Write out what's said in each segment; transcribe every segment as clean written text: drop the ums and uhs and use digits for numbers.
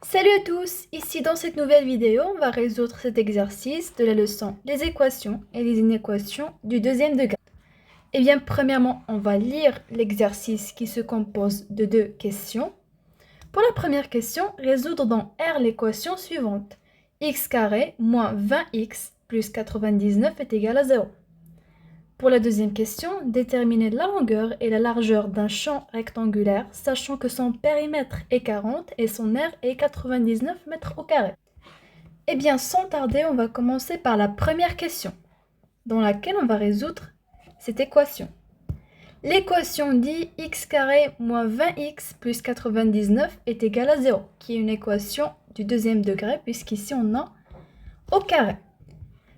Salut à tous, ici dans cette nouvelle vidéo, on va résoudre cet exercice de la leçon les équations et les inéquations du deuxième degré. Eh bien, premièrement, on va lire l'exercice qui se compose de deux questions. Pour la première question, résoudre dans R l'équation suivante. X carré moins 20x plus 99 est égal à 0. Pour la deuxième question, déterminer la longueur et la largeur d'un champ rectangulaire, sachant que son périmètre est 40 et son aire est 99 mètres au carré. Eh bien, sans tarder, on va commencer par la première question, dans laquelle on va résoudre cette équation. L'équation dit x carré moins 20x plus 99 est égal à 0, qui est une équation du deuxième degré, puisqu'ici on a au carré.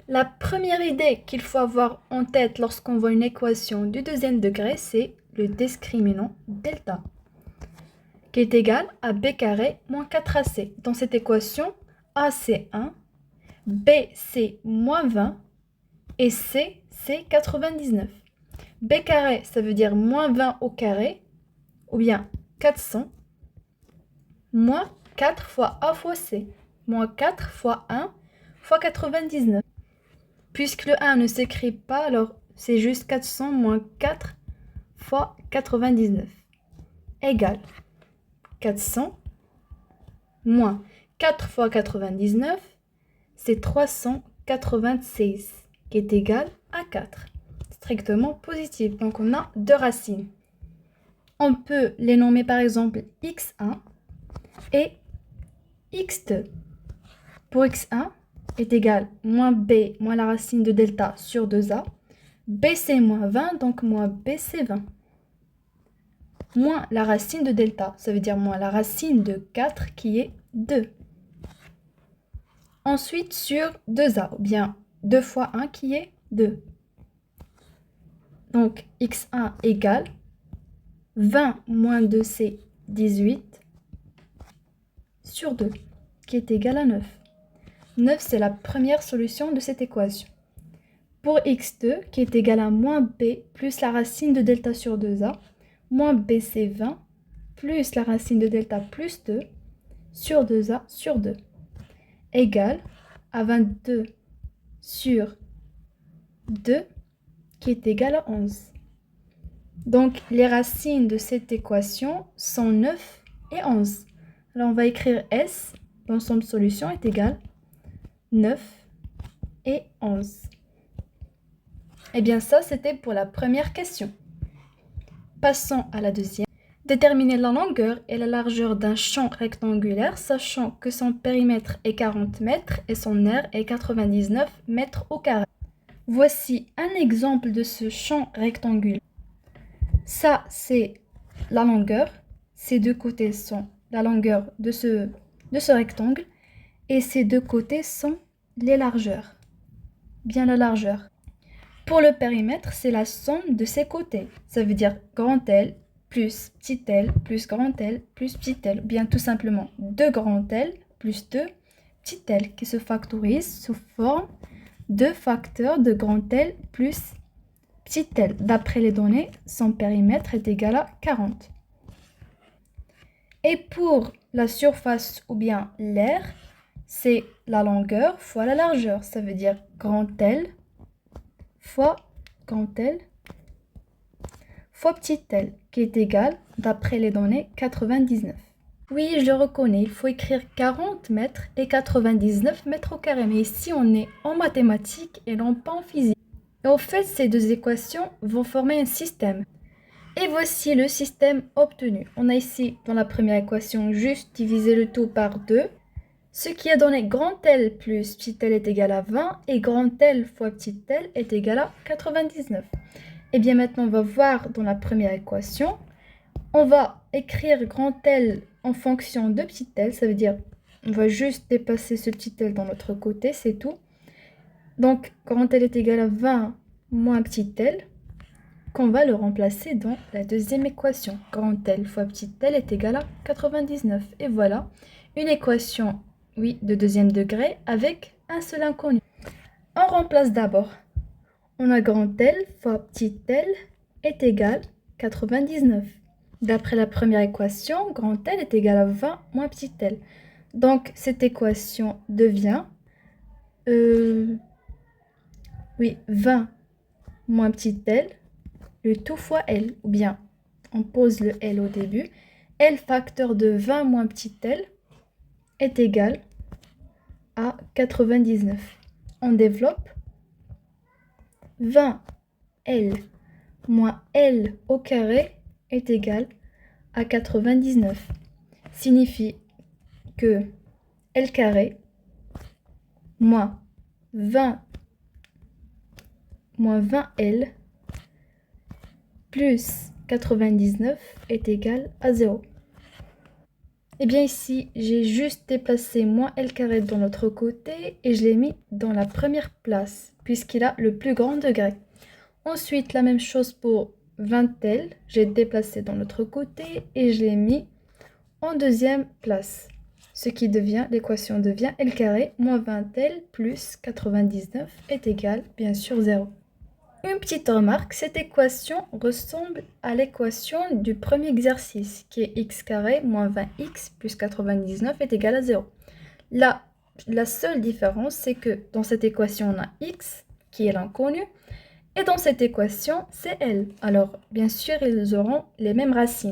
La première idée qu'il faut avoir en tête lorsqu'on voit une équation du deuxième degré, c'est le discriminant delta, qui est égal à b carré moins 4ac. Dans cette équation, a c'est 1, b c'est moins 20 et c c'est 99. b carré, ça veut dire moins 20 au carré, ou bien 400, moins 4 fois a fois c, moins 4 fois 1 fois 99. Puisque le 1 ne s'écrit pas, alors c'est juste 400 moins 4 fois 99 égale 400 moins 4 fois 99, c'est 396 qui est égal à 4. Strictement positif. Donc on a deux racines. On peut les nommer par exemple x1 et x2. Pour x1, est égal moins b moins la racine de delta sur 2a. b c'est moins 20, donc moins b c'est 20. Moins la racine de delta, ça veut dire moins la racine de 4 qui est 2. Ensuite sur 2a, ou bien 2 fois 1 qui est 2. Donc x1 égale 20 moins 2 c'est 18 sur 2 qui est égal à 9. 9 c'est la première solution de cette équation. Pour x2 qui est égal à moins b plus la racine de delta sur 2a, moins b c'est 20 plus la racine de delta plus 2 sur 2a sur 2 égale à 22 sur 2 qui est égal à 11. Donc les racines de cette équation sont 9 et 11. Alors on va écrire S, l'ensemble solution est égal 9 et 11. Eh bien ça, c'était pour la première question. Passons à la deuxième. Déterminer la longueur et la largeur d'un champ rectangulaire, sachant que son périmètre est 40 mètres et son aire est 99 mètres au carré. Voici un exemple de ce champ rectangulaire. Ça, c'est la longueur. Ces deux côtés sont la longueur de ce rectangle. Et ces deux côtés sont les largeurs. Bien la largeur. Pour le périmètre, c'est la somme de ses côtés. Ça veut dire grand L plus petit l plus grand L plus petit l. Bien tout simplement 2 grand L plus 2 petit l qui se factorisent sous forme de facteurs de grand L plus petit l. D'après les données, son périmètre est égal à 40. Et pour la surface ou bien l'aire, c'est la longueur fois la largeur. Ça veut dire grand L fois grand L fois petit l, qui est égal, d'après les données, 99. Oui, je le reconnais, il faut écrire 40 mètres et 99 mètres au carré. Mais ici, on est en mathématiques et non pas en physique. Et en fait, ces deux équations vont former un système. Et voici le système obtenu. On a ici, dans la première équation, juste divisé le tout par 2. Ce qui a donné grand L plus petit l est égal à 20 et grand L fois petit l est égal à 99. Et bien maintenant, on va voir dans la première équation, on va écrire grand L en fonction de petit l, ça veut dire on va juste dépasser ce petit l dans l'autre côté, c'est tout. Donc grand L est égal à 20 moins petit l, qu'on va le remplacer dans la deuxième équation. Grand L fois petit l est égal à 99. Et voilà une équation, oui, de deuxième degré avec un seul inconnu. On remplace d'abord. On a grand L fois petit l est égal à 99. D'après la première équation, grand L est égal à 20 moins petit l. Donc, cette équation devient 20 moins petit l, le tout fois L, ou bien on pose le L au début. L facteur de 20 moins petit l est égal à 99. On développe 20L moins L au carré est égal à 99. Signifie que L carré moins 20L plus 99 est égal à 0. Et bien ici, j'ai juste déplacé moins L carré dans l'autre côté et je l'ai mis dans la première place puisqu'il a le plus grand degré. Ensuite, la même chose pour 20L, j'ai déplacé dans l'autre côté et je l'ai mis en deuxième place. Ce qui devient, l'équation devient L carré moins 20L plus 99 est égal, bien sûr, 0. Une petite remarque, cette équation ressemble à l'équation du premier exercice qui est x carré moins 20x plus 99 est égal à 0. Là, la seule différence, c'est que dans cette équation, on a x qui est l'inconnu et dans cette équation, c'est L. Alors, bien sûr, ils auront les mêmes racines.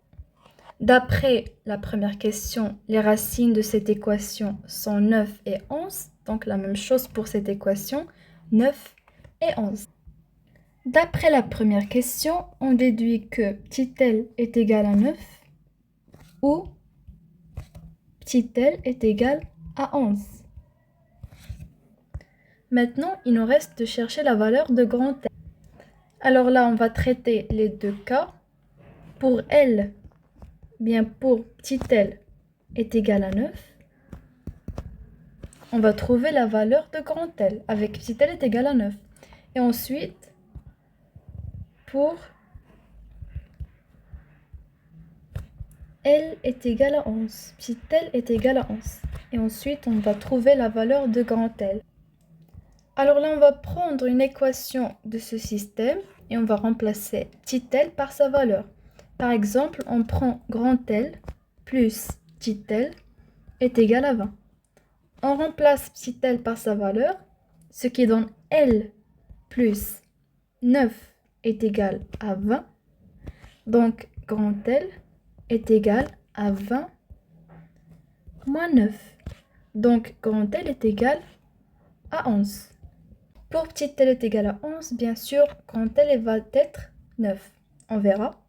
D'après la première question, les racines de cette équation sont 9 et 11. Donc, la même chose pour cette équation, 9 et 11. D'après la première question, on déduit que petit l est égal à 9 ou petit l est égal à 11. Maintenant, il nous reste de chercher la valeur de grand L. Alors là, on va traiter les deux cas. Pour L, bien pour petit l est égal à 9, on va trouver la valeur de grand L avec petit l est égal à 9. Et ensuite, pour L est égal à 11, petit l est égal à 11. Et ensuite, on va trouver la valeur de grand L. Alors là, on va prendre une équation de ce système et on va remplacer petit l par sa valeur. Par exemple, on prend grand L plus petit l est égal à 20. On remplace petit l par sa valeur, ce qui donne L plus 9 est égal à 20. Donc, grand L est égal à 20 moins 9. Donc, grand L est égal à 11. Pour petit l est égal à 11, bien sûr, grand L va être 9. On verra.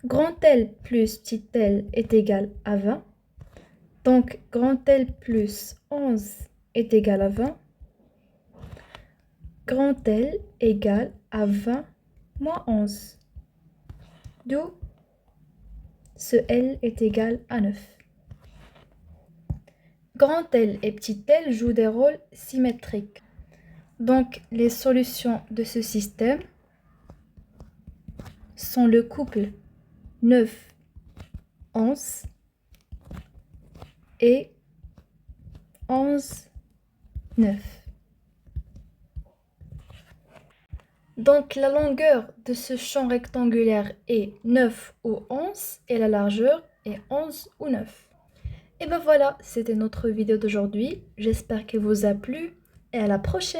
Grand L plus petit l est égal à 20. Donc, grand L plus 11 est égal à 20. Grand L égale à 20 moins 11. D'où ce L est égal à 9. Grand L et petit l jouent des rôles symétriques. Donc, les solutions de ce système sont le couple 9, 11 et 11, 9. Donc, la longueur de ce champ rectangulaire est 9 ou 11 et la largeur est 11 ou 9. Et ben voilà, c'était notre vidéo d'aujourd'hui. J'espère qu'elle vous a plu et à la prochaine.